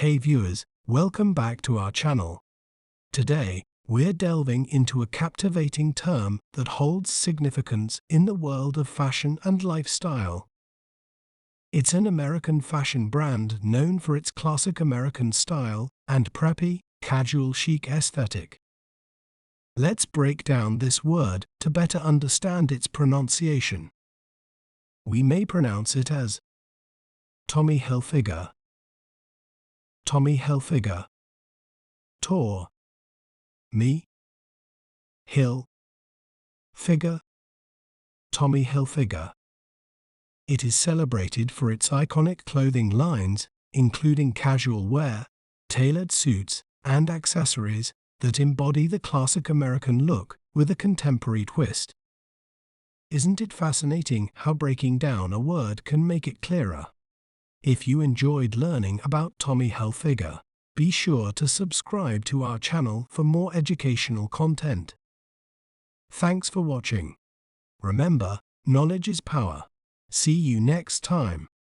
Hey viewers, welcome back to our channel. Today, we're delving into a captivating term that holds significance in the world of fashion and lifestyle. It's an American fashion brand known for its classic American style and preppy, casual chic aesthetic. Let's break down this word to better understand its pronunciation. We may pronounce it as Tommy Hilfiger, Tommy Hilfiger, Tor, Me, Hill, Figure, Tommy Hilfiger. It is celebrated for its iconic clothing lines, including casual wear, tailored suits, and accessories that embody the classic American look with a contemporary twist. Isn't it fascinating how breaking down a word can make it clearer? If you enjoyed learning about Tommy Hilfiger, be sure to subscribe to our channel for more educational content. Thanks for watching. Remember, knowledge is power. See you next time.